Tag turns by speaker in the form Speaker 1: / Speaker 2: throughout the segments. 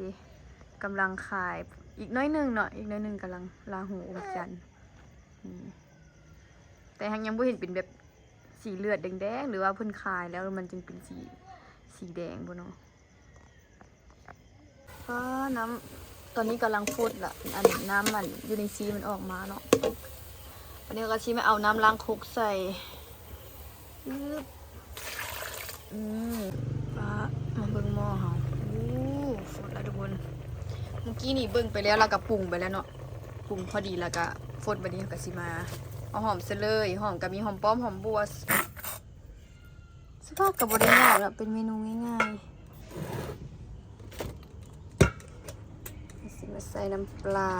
Speaker 1: ดิกำลังขายอีกน้อยหนึ่งเนาะอีกน้อยหนึ่งกำลังลาหูอมจันทร์แต่ยังไม่เห็นเป็นแบบสีเลือดแดงๆหรือว่าเพิ่นขายแล้วมันจึงเป็นสีแดงบ่เนาะน้ำตอนนี้กำลังฟุดละอันน้ำมันอยู่ในซีมันออกมาเนาะตอนนี้ก็ชี้ไม่เอาน้ำล้างคุกใส่มาเบิ่งหม้อเฮาฟุดแล้วทุกคนเมื่อกี้นี่เบิ่งไปแล้วเราก็ปรุงไปแล้วเนาะปรุงพอดีแล้วก็ฟุดบัดนี้ก็สิมาเอาหอมเสเลยหอมก็มีหอมป้อมหอมบัวสภาพกับบริยากเป็นเมนูง่ายๆสิมาใส่น้ำปลา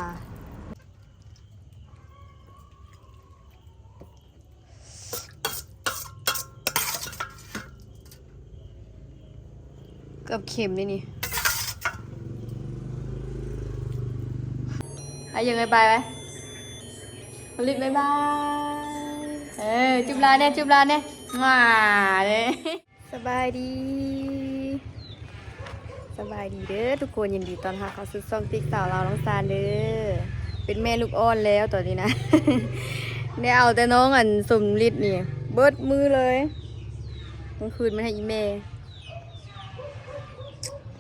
Speaker 1: เกือบเค็มเลยนี่ยังไงไปไหมผลิตบายบายจุบลาเนี่ยจุบลาเนี่ยมาเลยสบายดีเด้อทุกคนยินดีตอนหาเขาสุดซ่องติ๊กสาวเราน้องซานเด้อเป็นแม่ลูกอ่อนแล้วตอนนี้นะ เนี่ยเอาแต่น้องอันสมฤทธิ์นี่เบิดมือเลยกลางคืนมันให้อีเม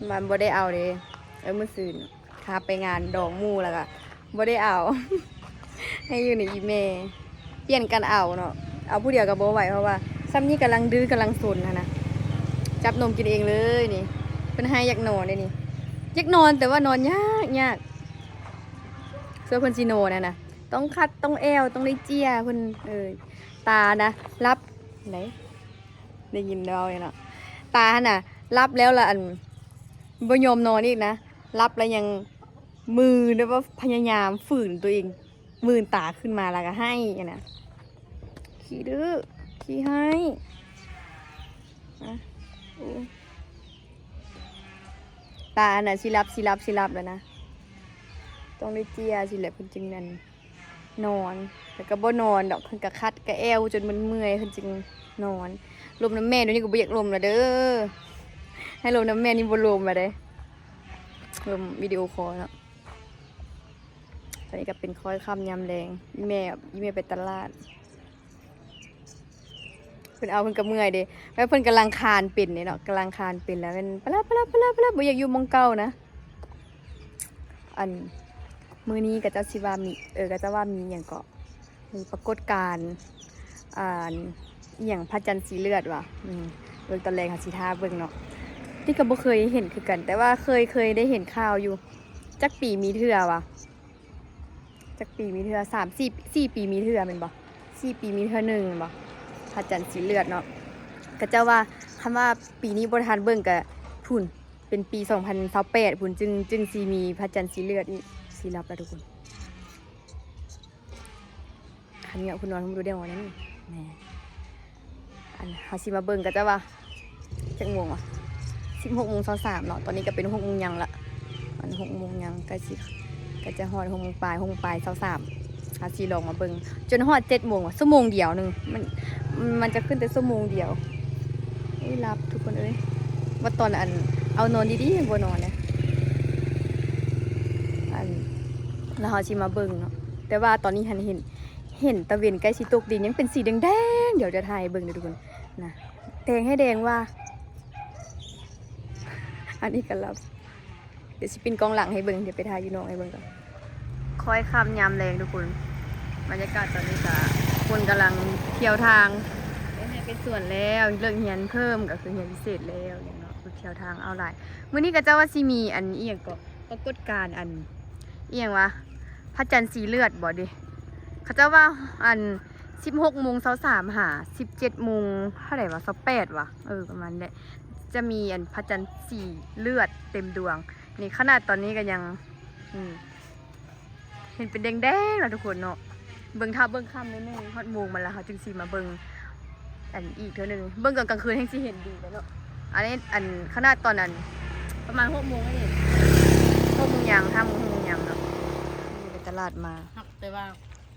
Speaker 1: มันบ่ได้เอาเลยเมื่อคืนพาไปงานดอกมูแล้วก็บ่ได้เอา ให้อยู่ในอีเมเปลี่ยนกันเอาเนาะเอาผู้เดียวกับโบไหวเพราะว่าซ้ำนี่กำลังดื้อกำลังสนนะจับนมกินเองเลยนี่เป็นให้อยากนอนเลยนี่อยากนอนแต่ว่านอนยากเสื้อเพิ่นซีโนนะต้องคัดต้องแอวต้องได้เจียเพิ่นตานะรับไหนได้ยินดาวเนาะตาน่ะรับแล้วละอันบ่ยอมนอนอีกนะรับแล้วยังมือนะว่าพยายามฝืนตัวเองมือตาขึ้นมาแล้วก็ให้นะขี้ดื้อขี้ให้ตาน่ะสิรับแล้วนะต้องได้เจียสิแหละเพิ่นจึงนั่นนอนแต่ก็บ่นอนดอกเพิ่นก็คัดก็แอวจนมันเมื่อยเพิ่นจึงนอนลมน้ำแม่เดี๋ยวนี้ก็บ่อยากลมแล้วเด้อให้ลมน้ำแม่นี่บ่ลมแล้วเด้ลมวิดีโอคอลเนาะตอนนี้ก็เป็นค่อยค่ำยามแรงแม่ไปตลาดเพิ่นเอาเพิ่นก็เมื่อยเด้แล้วเพิ่นกำลังคานเป็นเนาะกำลังคานเป็นแล้วเป็นปลาบ่อยากอยู่มองเก่านะอันมื้อนี้ก็จะสิว่ามีก็จะว่ามีหยังก็มีปรากฏการณ์อีหยังพระจันทร์สีเลือดว่ะเบิ่งตอนแรกค่ะสิท่าเบิ่งเนาะนี่ก็บ่เคยเห็นคือกันแต่ว่าเคยได้เห็นข่าวอยู่จักปีมีเทื่อว่ะจักปีมีเทื่อ4 ปีมีเทื่อแม่นบ่4 ปีมีเทื่อนึงบ่พระจันทร์สีเลือดเนาะก็เจ้าว่าคำว่าปีนี้บ่ทันเบิ่งก็พุ่นเป็นปี2028พุ่นจึงสิมีพระจันทร์สีเลือดอีกสิรับแล้วทุกคนคันเงี้ยคุณนอนคุณดูได้หมดนั่นแหมอันเฮาสิมาเบิ่งก็เจ้าว่าจักโมงวะ16:23เนาะตอนนี้ก็เป็น6 โมงยังละอัน6 โมงยังก็จะฮอด6 โมงปลาย23หาสิลองมาเบิ่งจนฮอด7 โมงว่ะชั่วโมงเดียวนึงมันจะขึ้นแต่ชั่วโมงเดียวรับทุกคนว่าตอนอันเอานอนดีๆบ่นอนนะอันแล้วเฮาสิมาเบิ่งเนาะแต่ว่าตอนนี้เห็นตะเวนใกล้สิตกดินยังเป็นสีแดงๆเดี๋ยวจะถ่ายเบิ่งเด้อทุกคนนะแดงให้แดงว่าอันนี้ก็รับเดี๋ยวสิปินกล้องหลังให้เบิ่งเดี๋ยวไปถ่ายอยู่นอกให้เบิ่งก่อนค่อยค่ำยามแรงทุกคนบรรยากาศตอนนี้ก็คนกำลังเที่ยวทางให้เป็นส่วนแล้วเรื่องเรียนเพิ่มก็คือเรียนพิเศษแล้วอย่างเนาะเที่ยวทางเอาหลายมื้อนี้ก็จะว่าสิมีอันอีหยังก็ปรากฏการณ์อันอีหยังวะพระจันทร์สีเลือดบ่ดิเขาจะว่าอัน16:23หา17 โมงเท่าไหร่วะ28วะประมาณนี้จะมีอันพระจันทร์สีเลือดเต็มดวงนี่ขนาดตอนนี้ก็ยังเห็นเป็นแดงๆแล้วทุกคนเนาะเบิ่งค่ำนิดนึงฮอดโมงมันแล้วเขาจึงสิมาเบิ่งอันอีกเท่านึงเบิ่งกลางคืนให้สิเห็นดีแล้วเนาะอันนี้อันขนาดตอนนั้นประมาณ6 โมงนี่6 โมงยัง5 โมงยังเนาะนี่ไปตลาดมา
Speaker 2: แต่ว่า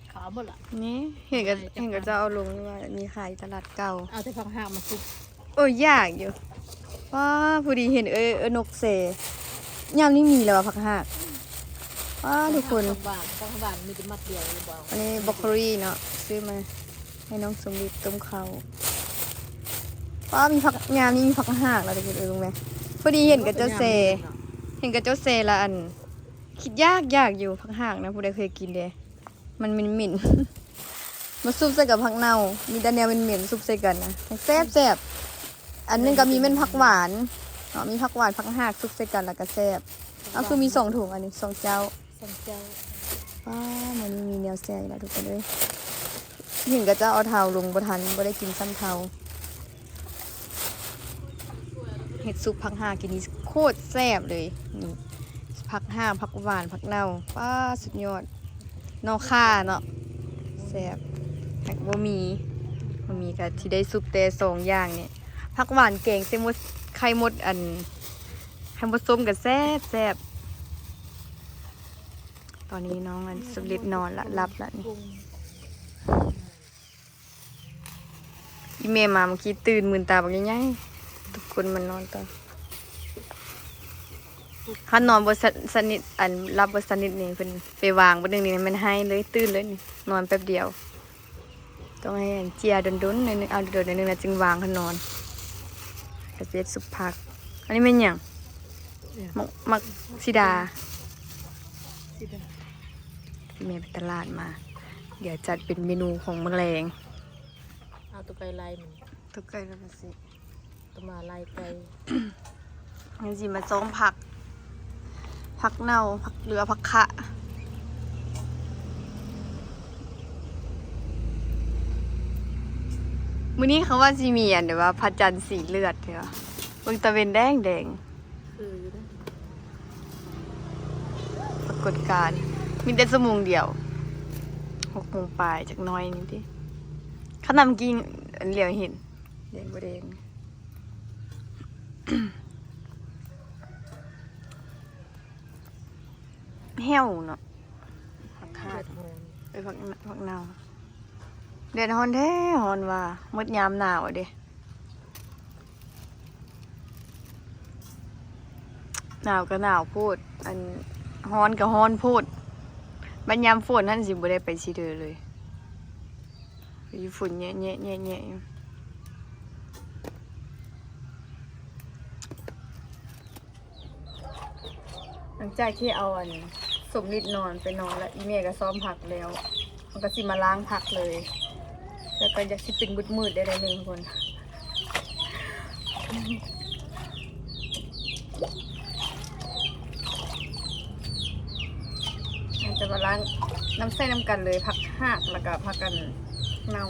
Speaker 2: เขาเอาหมดละ
Speaker 1: นี่เห็นก็จะเอาลงว่ามีขายตลาดเก่า
Speaker 2: เอาแต่ผักหางมาซุป
Speaker 1: ยากอยู่ว้าพอดีเห็นนกเส ยามนี้มีแล้วอะผักหากว้าทุกคน
Speaker 2: บานมีแต่มัดเดียวหรือเปล่า
Speaker 1: อันนี้บรอกโคลีเนาะซื้อมาให้น้องสมฤทธิ์ต้มข้าวว้ามีผักยามนี้มีผักหากแล้วทุกคนรู้ไหมพอดีเห็นกับเจ้าเซละอัน คิดยากอยู่ผักหากนะผู้ใดเคยกินเด้มันเหม็นๆ มาซุปใส่กับผักเน่ามีแต่แนวเหม็นๆซุปใส่กันนะแซ่บอันนึงก็มีเป็นผักหวานเนาะมีผักหวานผักหากซุปใส่กันแล้วก็แซ่บเอาคือมี2 ถุงอันนี้2 เจ้า
Speaker 2: สังเจ้า
Speaker 1: ว้ามันมีแนวแซ่บแล้วทุกคนเลยเห็นกับเจ้าเอาเท้าลงบ่ทันบ่ได้กินซ้ำเท้าเห็ดซุปผักหากกินนี่โคตรแซ่บเลยนี่ผักหากผักหวานผักเน่าป้าสุดยอดนอกค่าเนาะแซ่บแต่บ่มีก็ที่ได้ซุปแต่2 อย่างเนี่ยผักหวานแกงใส่มดไข่มดอันไข่มดส้มก็แซ่บตอนนี้น้องอันสุริตนอนละหลับละนี่อีเมมาเมื่อกี้ตื่นมื่นตาบอกง่ายๆทุกคนมันนอนต่อถ้านอนบนสนิทอันรับบนสนิทนี่เป็นไปวางบนหนึ่งนี่มันให้เลยตื่นเลยนี่นอนแป๊บเดียวต้องให้อันเจียดนๆหนึงเอาโดดๆหนึงแล้วจึงวางเขานอนกระเจี๊ยบสุกผักอันนี้เป็นอย่างมักซิดาพี่เมย์ไปตลาดมา เดี๋ยวจัดเป็นเมนูของแมลง
Speaker 2: เอาตัวไก่ไล่มัน
Speaker 1: ตุกไก่แล้วมาสิ
Speaker 2: ตัวมาไล่ไก่
Speaker 1: งั้นสิมาซ้อมผักเน่าผักเหลือผักขะมื้อนี้เขาว่าสิมีอันเดี๋ยวว่าพระจันทร์สีเลือดเถอะเบิ่งตะเวนแดง
Speaker 2: คืออยู่ด้วย
Speaker 1: ปรากฏการณ์มีแต่ชั่วโมงเดียว6 โมงปลายจากหน้อยนี่ติเขานำกินอันเหลียวเห็นแดงบ่แดง แห้วเนาะผักขาดไปผักเน่าเดือนฮอนแท้ฮอนว่ามืดยามหนาวเด้หนาวก็หนาวพูดอันฮอนก็ฮอนพูดบรรยามฝนนั่นสิบ่ได้ไปสิเด้อเลยอยู่ฝุ่นแยะอยู่หลังจากที่เอาอันสมฤทธิ์นอนไปนอนแล้วอีเมย์ก็ซ้อมผักแล้วมันก็สิมาล้างผักเลยแล้วก็อยากสิเป็นมืดๆได้เลยทุกคนมันจะมาล้างน้ำใส่น้ำกันเลยผักหากแล้วก็ผักกันเน่า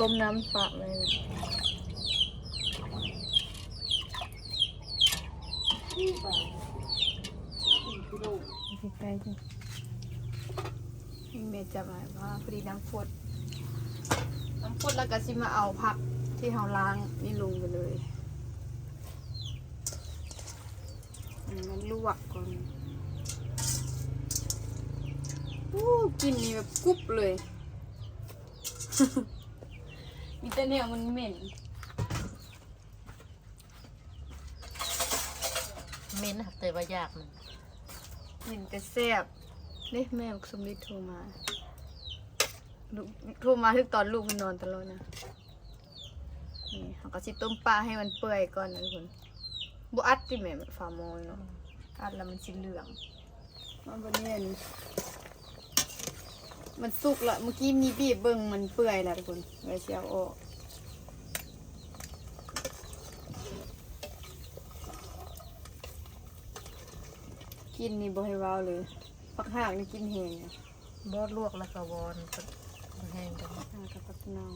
Speaker 1: ต้มน้ำปลาเลยใกล้ๆจ้ะเมย์จะมาว่าพอดีน้ำฝนแล้วก็สิมาเอาผักที่เราล้างนี่ลงไปเลยมันลวกก่อนกลิ่นนี่แบบกรุบเลย มีแต่เนี่ยมันเหม็น
Speaker 2: เม้นหักเตยว่ายากมัน
Speaker 1: เหม็นแต่แซ่บนี่แม่บอกสมฤทธิ์โทรมาทุกตอนลูกมันนอนตลอดนะนี่เขาก็สิต้มปลาให้มันเปื่อยก่อนนะทุกคนบุอัดที่แม่ฝาโมยเนาะอัดแล้วมันสีเหลืองมันเนียนมันสุกละเมื่อกี้มีบีบเบิ่งมันเปื่อยแล้วทุกคนไว้เชียวออกกินนี่บ่ให้ว้าวเลยผักหากนี่กินแห้ง
Speaker 2: บอดลวกแล้วก็วอนแห้งกัน
Speaker 1: กับผักเน่า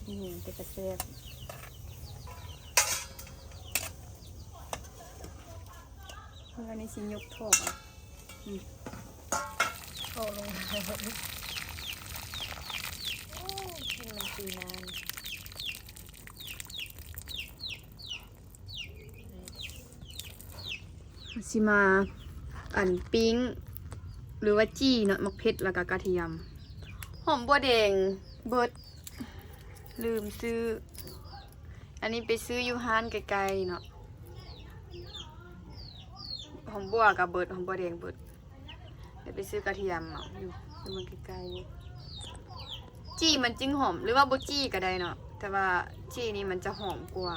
Speaker 1: นี่เป็นกระเซ็บ แล้วในสิยกโถกอ่ะ
Speaker 2: โอ้ลงมา
Speaker 1: กินมันตีนานสิมาอันปิ้งหรือว่าจี้เนาะมักเพชรแล้วก็กระเทียมหอมบัวแดงเบิดลืมซื้อ อันนี้ไปซื้ออยู่ห้านไกลๆเนาะหอมบัวกับเบิดหอมบัวแดงเบิดเดี๋ยวไปซื้อกระเทียมเนาะอยู่มันไกลๆจี้มันจึงหอมหรือว่าบ่จี้ก็ได้เนาะแต่ว่าจี้นี่มันจะหอมกว่า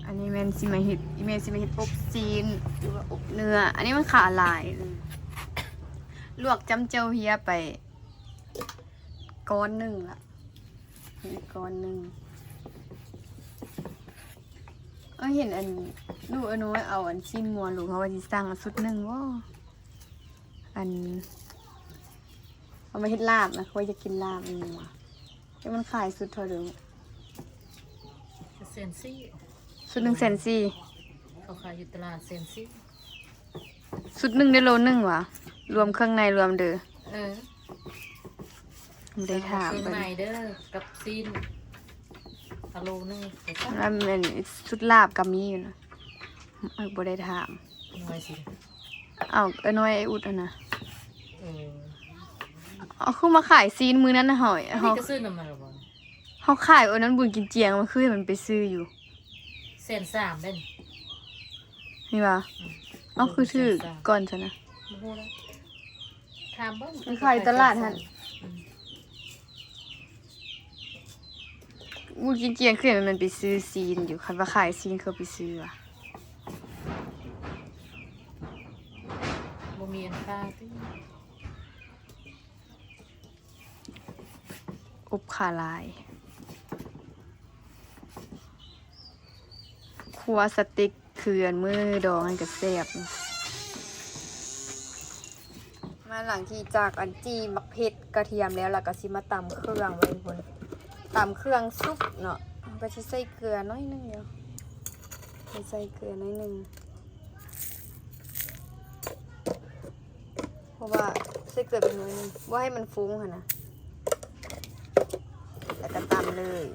Speaker 1: อันนี้แม่นสิมาเฮ็ดอีเมนสิมาเฮ็ดอบซีนหรือว่าอบเนื้อ อันนี้มันขาหลายลวกจำเจียวเฮียไปก้อนหนึ่งละอีกก้อนหนึ่งเห็นอันลูกน้อยเอาอันชิ้นมัวลูกเขาว่าสิสั่งสุดหนึ่งว่าอันเอามาเฮ็ดลาบนะเขาจะกินลาบนัวที่มันขายสุดเท่าเดิม
Speaker 2: เซนซี่
Speaker 1: สุด100,000
Speaker 2: เขาขายอยู่ตลาดเซนซี่
Speaker 1: สุด1ได้โลนึงวะรวมเครื่องในรวมเด้อ ไม่ได้ถาม
Speaker 2: เครื่อง
Speaker 1: เล
Speaker 2: ใน
Speaker 1: ย
Speaker 2: เด้อกับซีนฮัลโหลนึงไปจ้ะ
Speaker 1: แล้วมันสุดลาบกับมีอยู่นะบ่ได้ถาม
Speaker 2: หน่อยสิ
Speaker 1: เอาน้อยไอ้อุดอะนะ
Speaker 2: เออ
Speaker 1: เอาคือมาขายซีนมือนั้นนะหอย
Speaker 2: อัน
Speaker 1: เขา
Speaker 2: นี้ก็ซื้อน้ำมันหรอบ่
Speaker 1: เขาขายอันนั้นบุญกินเจียงมันคือให้มันไปซื้ออยู่
Speaker 2: เซนสามเป็น
Speaker 1: นี่ว่าเอาคือถือก่อนซะนะ
Speaker 2: บ่ฮู้แล้วถามเบิ่ง
Speaker 1: มันขายตลาดหั่น บุญกินเจียงคือให้มันไปซื้อซีนอยู่คันว่าขายซีนเขาไปซื้อว่ะ
Speaker 2: บ่มีอันค่าติ
Speaker 1: อบขาลายครัวสติ๊กเขื่อนมือดองอันก็แซ่บมาหลังที่จากอันจีมักเผ็ดกระเทียมแล้วก็สิมาตำเครื่องไว้ทุกคนตำเครื่องซุปเนาะก็สิใส่เกลือน้อยนึงเดียวใส่เกลือน้อยนึงเพราะว่าใส่เกลือเป็นน้อยนึงว่าให้มันฟุ้งค่ะนะแล้วก็ตำเลย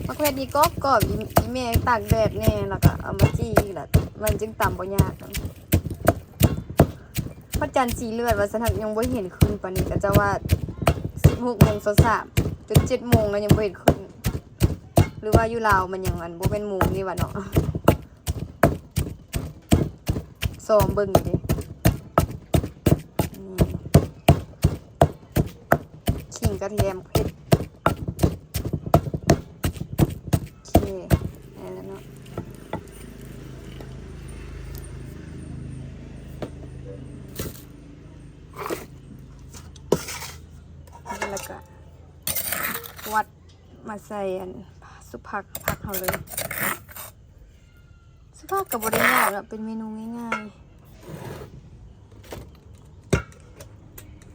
Speaker 1: มะเขือดีก็กรอบอีแม่ตากแดดแน่แล้วก็เอามาจี้อีกแหละมันจึงตำบ่ยากกันพระจันทร์สีเลือดว่าสนักยังบ่เห็นขึ้นปานนี้ก็จะว่า16 โมง23จน7 โมงแล้วยังบ่เห็นขึ้นหรือว่าอยู่ลาวมันยังอันบ่เป็นโมงนี่ว่าเนาะซ้อมเบิ่งอยู่ดิขิงกระเทียมเผ็ดโอเคได้แล้วเนาะแล้วก็วัดมาใส่อันสุผักเขาเลยสุผักกับบริยากเป็นเมนูง่าย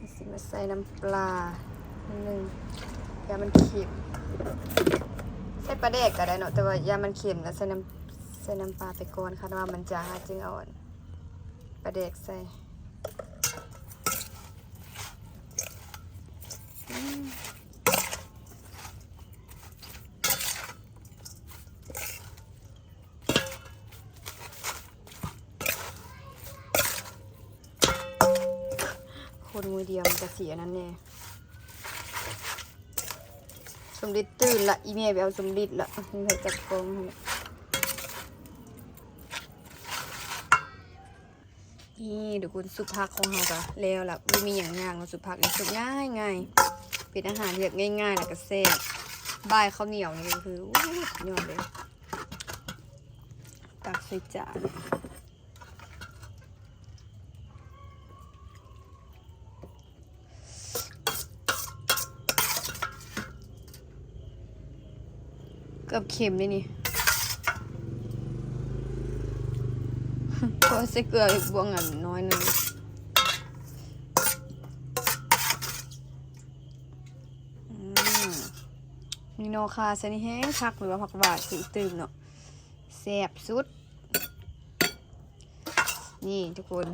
Speaker 1: ๆสิมาใส่น้ำปลานิดนึงยามันเค็มใส่ปลาแดกก็ได้เนาะแต่ว่ายามันเค็มแล้วใส่น้ำปลาไปก่อนค่ะว่ามันจะจึงเอาปลาแดกใส่คนมือเดียวมันจะเสียนั่นแน่สมฤทธิ์ตื่นละอีเมลไปเอาสมฤทธิ์ละนี่ใครจับกองให้นี่เดี๋ยวคุณสุภาพของเราก็แล้วล่ะไม่มีอย่างง่ายสุภาพนี่สุดง่ายเป็นอาหารที่แบบง่ายๆแล้วก็แซ่บบ่ายข้าวเหนียวนี่ก็คือยอดเลยตักใส่จานเกือบเค็มเลยนี่ก็ใส่เกลืออีกบวงอันน้อยหนึ่ง นอคาซะนี่แห้งคักหรือว่าผักหวานสีตื่มเนาะแซ่บสุดนี่ทุกคน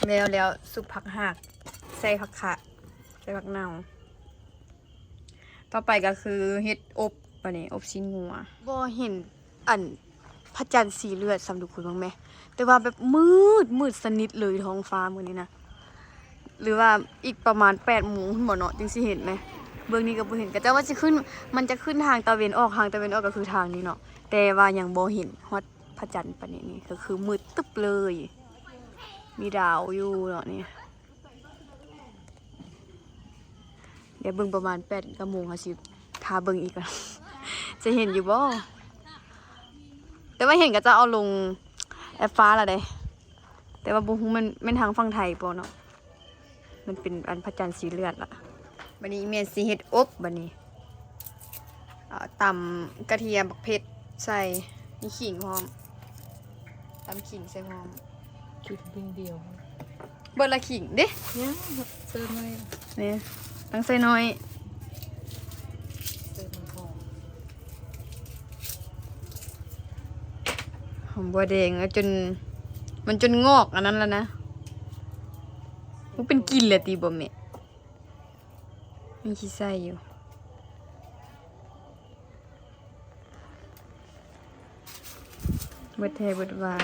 Speaker 1: แล้วซุปผักหักใส่ผักขะใส่ผักเน่าต่อไปก็คือเฮ็ดอบอันนี้อบชิ้นงัวบ่เห็นอันพระจันทร์สีเลือดสำทุกคนบ้างไหมแต่ว่าแบบมืดสนิทเลยท้องฟ้ามื้อนี้นะหรือว่าอีกประมาณ8 โมงบ่เนาะจึงสิเห็นไหมเบื้องนี้ก็บ่เห็นก็แต่ว่ามันจะขึ้นทางตะเวนออกก็คือทางนี้เนาะแต่ว่ายังบ่เห็นฮอดพระจันทร์ปานนี้ก็คือมืดตึ๊บเลยมีดาวอยู่เนาะนี่เดี๋ยวเบิ่งประมาณ8 โมงค่ะสิทาเบิ่งอีกก่อน จะเห็นอยู่บ่แต่ว่าเห็นก็จะเอาลงแอปฟ้าละเด้แต่ว่าบ่ฮู้มันทางฝั่งไทยบ่เนาะมันเป็นอันพระจันทร์สีเลือดล่ะบัดนี้แม่สิเฮ็ดอบบัดนี้ตำกระเทียมบักเผ็ดใส่มีขิงพร้อมตำขิงใส่พร้อม
Speaker 2: คิดวิ่งเดียว
Speaker 1: เบิดละขิงเด้
Speaker 2: เนี่ยเติมเลย
Speaker 1: นี่ตั้งใส่น้อย
Speaker 2: เติมมันหอม
Speaker 1: หอมบัวแดงแล้วมันจนงอกอันนั้นแล้วนะมันเป็นกลิ่นเลยตีบ่แม่มีขี้ไส้อยู่เบิดแท้เบิดว่า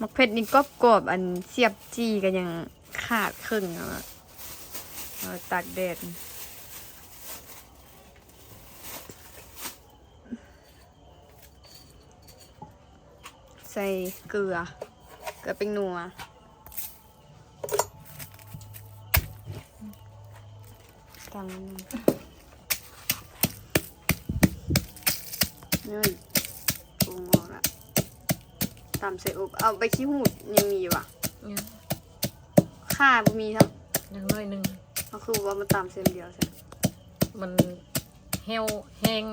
Speaker 1: มักเผ็ดนี่กรอบอันเสียบจี้ก็ยังขาดครึ่งแล้วอะเอาตากแดดใส่เกลือเป็นนัวตำนี่ปรุงออกละตำใส่อบเอาไปขี้หูดยังมีอยู่อ่ะ
Speaker 2: เนี่ย
Speaker 1: ข่าบ่มีครับ
Speaker 2: อย่างน้อยหนึ่ง
Speaker 1: ก็คือว่ามันตำเส้นเดียวใช่
Speaker 2: มันแห้ง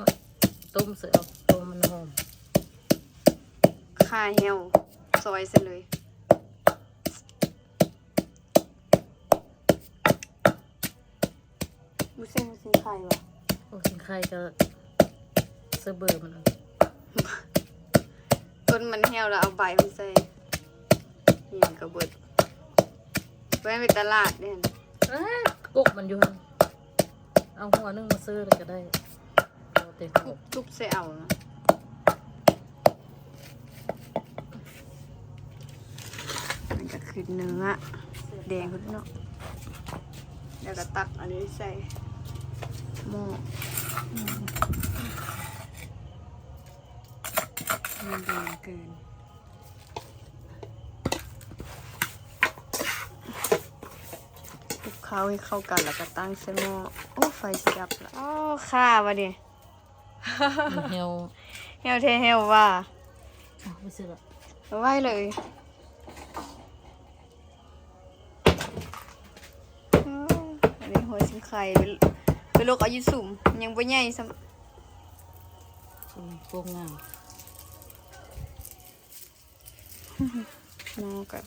Speaker 2: ต้มเสร็จแล้วต้มมันหอม
Speaker 1: ข่าเหี่ยวซอยเสร็จเลยบุเส้นไข่วะ
Speaker 2: โอ้กินไข่ก็เสเบอร์มันเอา
Speaker 1: ต้นมันเหี่ยวแล้วเอาใบมันใส่เหี่ยวกระเบิดไว้ไปตลาดเนี่ย
Speaker 2: เอ้ยกุกมันอยู่หั่นเอาหัวนึ่งมาซื้อเลยก็ได้เอาเต็ม
Speaker 1: ทุบใส่เอานะมันก็คือเนื้อแดงขึ้นเนาะแล้วก็ตักอันนี้ใส่หม้อมันแดงเกินคลุกเคล้าให้เข้ากันแล้วก็ตั้งใส่หม้อโอ้ไฟสิดับแล้วอ๋อข่าวะเนี่ย
Speaker 2: มันเหี่ยว
Speaker 1: เฮลเทเฮลว่า
Speaker 2: เอาไปซื้อละ
Speaker 1: เอาไว้เลยอันนี้หัวชิ้นไข่ไปลวกเอาอยู่สุ่มยังบ่ใหญ่ซ้
Speaker 2: พวกงาม
Speaker 1: ำน้องกัน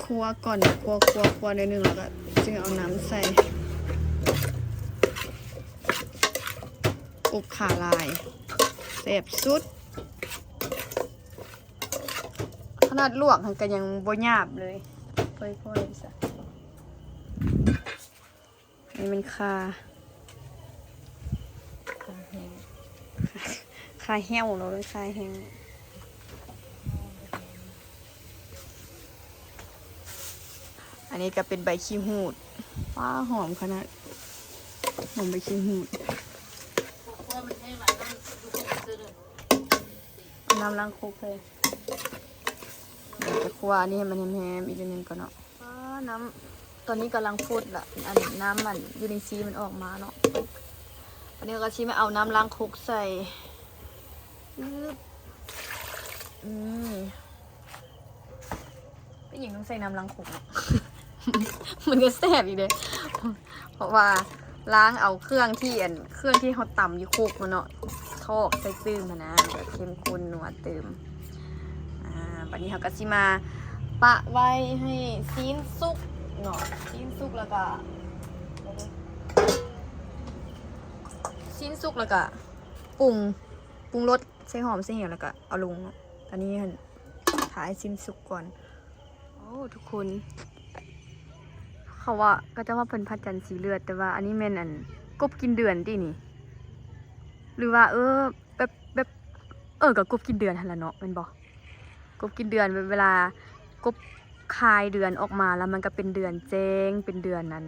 Speaker 1: คั่วก่อนคั่วนิดนึงแล้วก็จึงเอาน้ำใส่อบขาลายแซ่บสุดขนาดลวกมันก็ยังบ่หยาบเลยค่อยๆซะนี่มันคา
Speaker 2: ข้าวแห้ง
Speaker 1: คาแห้วเนาะเป็นคาแห้วอันนี้ก็เป็นใบขี้หูดว้าหอมขนาดหอมใบขี้หูด
Speaker 2: พวกมันแห้งหลายน้ำดูพวกมันซื้อเลย
Speaker 1: เอาน้ำล้างคุกเลยเดี๋ยวจะคั่วอันนี้ให้มันแห้มๆอีกนิดนึงก่อนเนาะน้ำตอนนี้กำลังพูดละอันน้ำมันยูนิซีมันออกมาเนาะอันนี้ก็ชิมเอาน้ำล้างคุกใส่เป็นหญิงต้องใส่น้ำล้างคุกเนาะ มันก็แซ่บอีกเลยเพราะว่าล้างเอาเครื่องที่เขาตำอยู่คุกมันเนาะเขา อกใส่ตื้มนะแบบเข้มข้นนัวตื้มบัดนี้เขาก็สิมาปะไว้ให้ซีนสุกเนาะซีนสุกแล้วก็ซีนสุกแล้วก็ปรุงรสใส่หอมใส่เหี่ยวแล้วก็เอาลงเนาะอันนี้ถ่ายซีนสุกก่อนโอ้ทุกคนเขาว่าก็จะว่าเพิ่นพัดจันทร์สีเลือดแต่ว่าอันนี้แม่นกบกินเดือนตินี่หรือว่าแบบก็กบกินเดือนหั่นล่ะเนาะแม่นบ่กบกินเดือนเวลากบคายเดือนออกมาแล้วมันก็เป็นเดือนแจ้งเป็นเดือนนั้น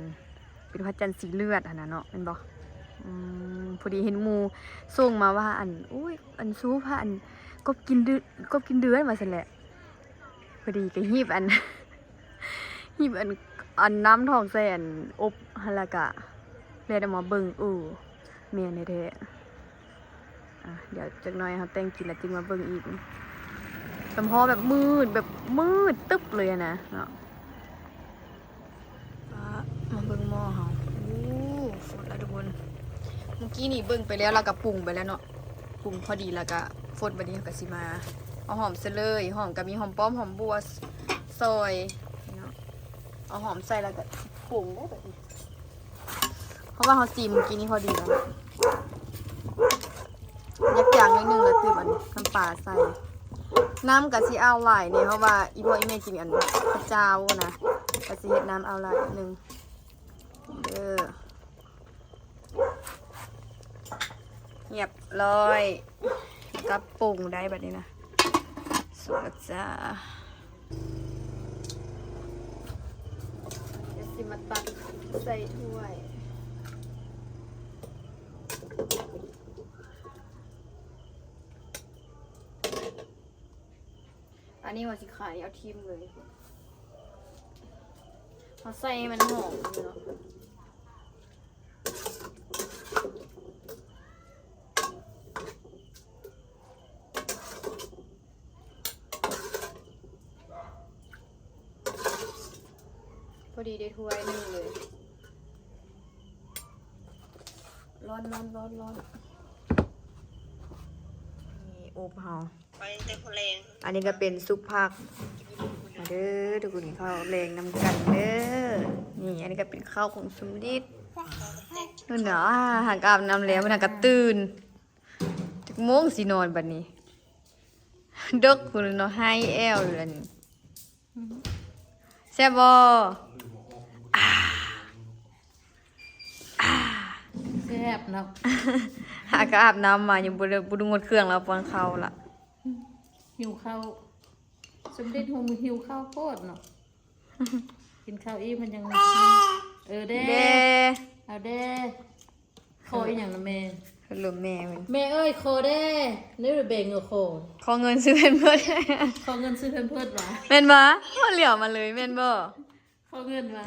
Speaker 1: เป็นพระจันทร์สีเลือดหั่นน่ะเนาะแม่นบ่พอดีเห็นหมู่ส่งมาว่าอุ้ยซูพระกบกินเดือนว่าซั่นแหละพอดีก็หีบหีบน้ำทองใส่อบหั่นละกะเลยเอามาเบิ่งแม่นแท้เดี๋ยวจักหน่อยเขาแต่งกินแล้วจึงมาเบิ่งอีกสำพอแบบมืดตึ๊บเลยนะเนาะมาเบิ่งหม้อเขาฝดแล้วทุกคนเมื่อกี้นี่เบิ่งไปแล้วเราก็ปรุงไปแล้วเนาะปรุงพอดีแล้วก็ฝดบัดนี้เขาก็สิมาเอาหอมใส่เลยหอมก็มีหอมป้อมหอมบัวซอยเนาะเอาหอมใส่แล้วก็ปรุงได้แบบนี้เพราะว่าเขาซีเมื่อกี้นี่พอดีแล้วยักอย่างนิดนึงแล้วตื่มน้ำปลาใส่น้ำกะสิเอาหลายเนี่ยเพราะว่าอีพ่ออีแม่กินพระเจ้านะกะสิเฮ็ดน้ำเอาหลายนึงเงียบร้อยก็ปรุงได้แบบนี้นะสวัสดีจ้าเดี๋ยวสิมาตักใส่ถ้วยอันนี้ว่าสิขายเอาทิมเลยเขาใส่มันหอมเนาะพอดีได้ถ้วยนึงเลยร้อนนี่อบเฮาอันนี้ก็เป็นซุปผักมาเด้อทุกคนข้าวแรงนำกันเด้อนี่อันนี้ก็เป็นข้าวของสุมดิดนู่นเนาะหากอาบน้ำแล้วมันก็ตื่นจักโมงสินอนบัดนี้ดกคุณเนาะให้แอวอยู่แล้วนี่แซ่บบ่
Speaker 2: แซ่บเนาะ
Speaker 1: หากอาบน้ำมายังบ่ได้งดเครื่องแล้วปอนข้าวละ
Speaker 2: หิวข้าวสมเด็จหัวมือหิวข้าวโคตรเนาะกินข้าวอีมันยังเด้เอาเด้โคอีหยังนะแม่
Speaker 1: หรือแม่มัน
Speaker 2: แม่เอ้ยโคเด้นี่หรือเบงโค
Speaker 1: ขอเงินซื้อเป็นเพื่อน
Speaker 2: ขอเงินซื้อเป็นเพื่อนวะ
Speaker 1: แม่นบ่มาเหลียวมาเลยแม่นบ่
Speaker 2: ขอเงินวะ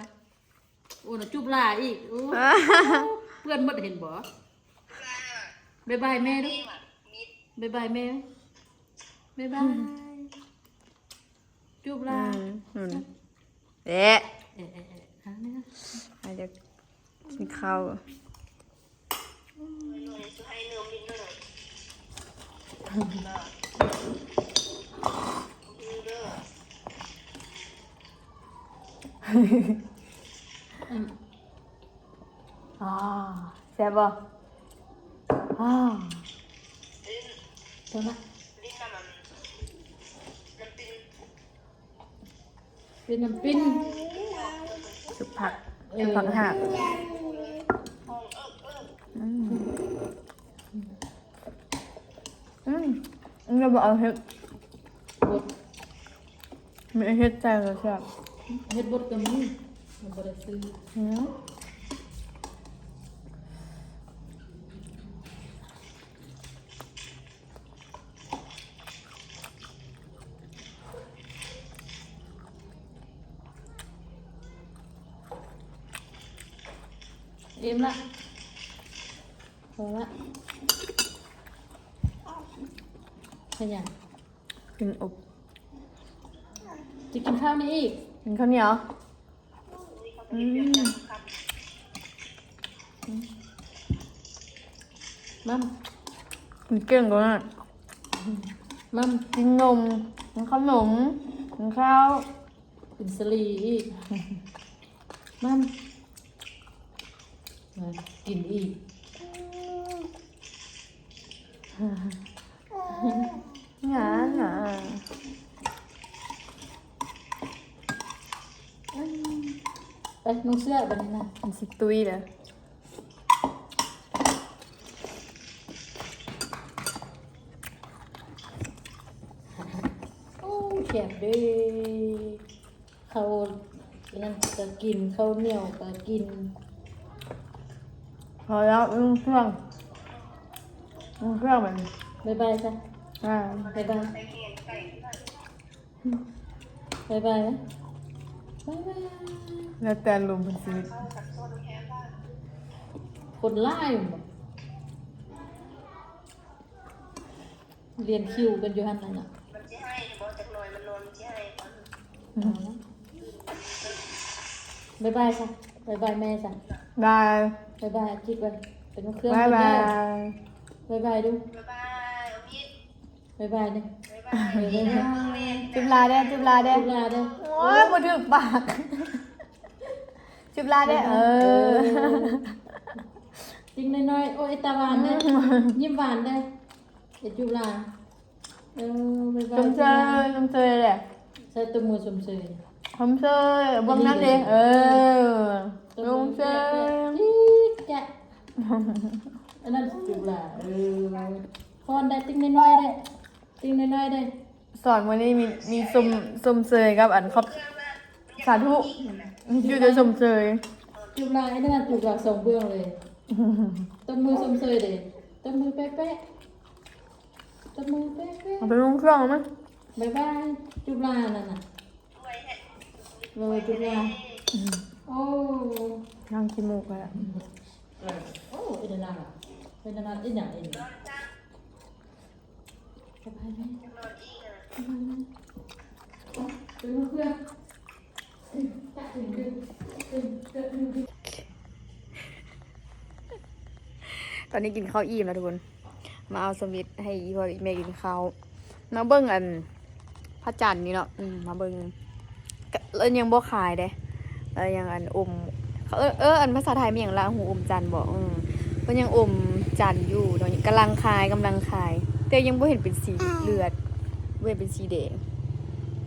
Speaker 2: โอ้น่ะจุบลาอีกเพื่อนหมดเห็นบ่บ๊ายบายแม่ด้วยบ๊ายบายแม่บ๊ายบายจุบลา
Speaker 1: เอ๊ะเดี๋ยวกินข้าวแซ่บบ่
Speaker 2: เท่านั้นเป็นน้ำปิ้น
Speaker 1: สุกผักผักหักเราบอกเอาเฮ็ด
Speaker 2: บด
Speaker 1: ไม่เฮ็ดใจเลยใช่
Speaker 2: เฮ็ดบดก็มีมันบ่ได้ซื้อเอ็มละพอละขยัน
Speaker 1: กินอบ
Speaker 2: จะกินข้าวนี่อีก
Speaker 1: กินข้าวเหนียว
Speaker 2: มัม
Speaker 1: มันเก่งกว่าน่ะ
Speaker 2: มัม
Speaker 1: กินนมกินขนมกินข้าว
Speaker 2: กินสลีอีกมัมมากินอีก
Speaker 1: หงาหงา
Speaker 2: ไปนุ่งเสื้อบันนี้นะ
Speaker 1: มันสิตุยเลย
Speaker 2: โอ้แข็บเด้เขานั่นก็กินข้าวเหนียวก็กิน
Speaker 1: พอแล้วลุงเครื่องมัน
Speaker 2: บ๊ายบายจ้ะ
Speaker 1: อ่า
Speaker 2: บ๊ายบายบ๊ายบายไหมบ๊ายบาย
Speaker 1: แล้วแต่ลุงเป็นชีวิต
Speaker 2: คนไล่บ่เรียนคิวกันอยู่หันนั่นน่ะ
Speaker 3: มันจะให้บอกจากหน่อยมันนอนมันจะให้
Speaker 2: บ๊ายบายจ้ะบ๊ายบายแม่จ้ะ
Speaker 1: ได้
Speaker 2: บ๊ายบายคิดไว้เป็นเครื่อง
Speaker 1: บายบาย
Speaker 2: บ๊ายบายดู
Speaker 3: บ๊ายบายเอามีด
Speaker 2: บ๊ายบายเนี่ย
Speaker 3: บ๊ายบายเอามีดเอามีด
Speaker 1: จุบลาได้จุบลาได้
Speaker 2: จุฬาเด้อ
Speaker 1: โอ้ยบ่ถึกปากจุบลาได้
Speaker 2: จริงน้อยๆโอ้ยตาหวานเด้อยิ้มหวานเด้อเอ็ดจุฬาบ๊ายบาย
Speaker 1: ชมเชยแหละ
Speaker 2: ใส่ตัวมือชมเชย
Speaker 1: ชมเชยเบิ่งนั่นเองชมเชย
Speaker 2: แกะอันนั้นจุฬาคอนได้ติ้งน้อยๆได้ติ้งน้อยๆได้
Speaker 1: สอนวันนี้มีชมเชยกับอันครับสาธุอยู่จะชมเชย
Speaker 2: จุฬาไอ้นั่นจุฬาส่งเบื้องเลยตัวมือชมเชยเด้ตัวมือเป๊ะๆตัวมือเป๊ะ
Speaker 1: เอาไปลงเครื่องมั้ย
Speaker 2: ๆบ๊ายบายจุฬานั่นน่ะเลยจุฬาโอ้
Speaker 1: นั่งขี้มูกไปแล้ว
Speaker 2: โอ้เป็นนานอ่ะเป็นนานอีหยังอีกสบายไหมสบายไหมเป็นเพื่อนตัดดึง
Speaker 1: ตอนนี้กินข้าวอิ่มแล้วทุกคน มาเอาสมิธให้อีพ่ออีแม่กินข้าวมาเบิ่งอันพระจันทร์นี่เนาะมาเบิ่งแล้วยังบ่ขายเด้แล้วยังอันอมเขาอันภาษาไทยมีหยังลาหูอมจันทร์บ่มันยังอมจันทร์อยู่ตอนนี้กำลังขายแต่ยังบ่เห็นเป็นสีเลือดบ่เห็นเป็นสีแดง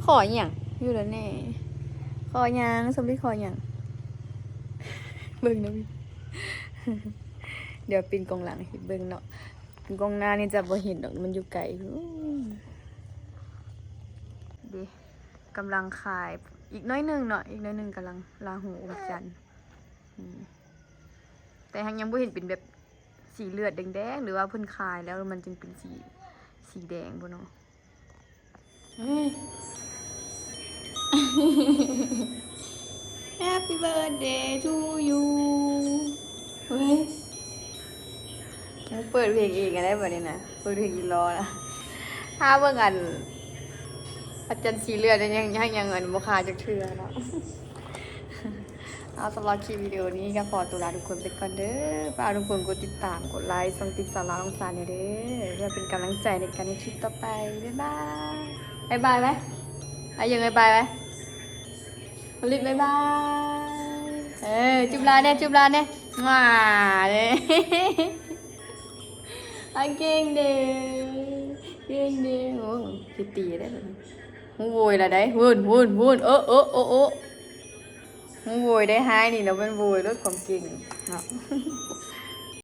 Speaker 1: ขอหยังอยู่แล้วแน่ขอหยังสมิธขอหยังเบิ่งนะพี่ เดี๋ยวปีนกองหลังให้เบิ่งเนาะปีนกองหน้านี่จะบ่เห็นดอกมันอยู่ไกลดิกำลังขายอีกน้อยหนึงเนาะอีกน้อยหนึงกำลังลาหูอมจันทร์แต่ยังบ่เห็นเป็นแบบสีเลือดแดงๆหรือว่าเพิ่นขายแล้วมันจึงเป็นสีแดงบ่เนาะ Happy birthday to you เฮ้ยเปิดเพลงเองกันได้แบบนี้นะเปิดเพลงอีรอนะถ้าเบิ่งอันอาจารย์สีเลือดยังเงินบุคาจากเทือเนาะ เอาสำหรับคลิปวิดีโอนี้ก็ขอตัวลาทุกคนไปก่อนเด้อฝากทุกคนกดติดตามกดไลค์ส่งติดสาระของสารเด้อเพื่อเป็นกำลังใจในการในคลิปต่อไปบ๊ายบายไหมยังบ๊ายบายไหมผลิตบ๊ายบายจุบลาเนี่ยมาเลยเก่งเด้โอ้ตีได้แบบนี้หูโวยละได้วุ่นหูโวยได้หายนี่เราเป็นโวยรถความเก่งเนาะ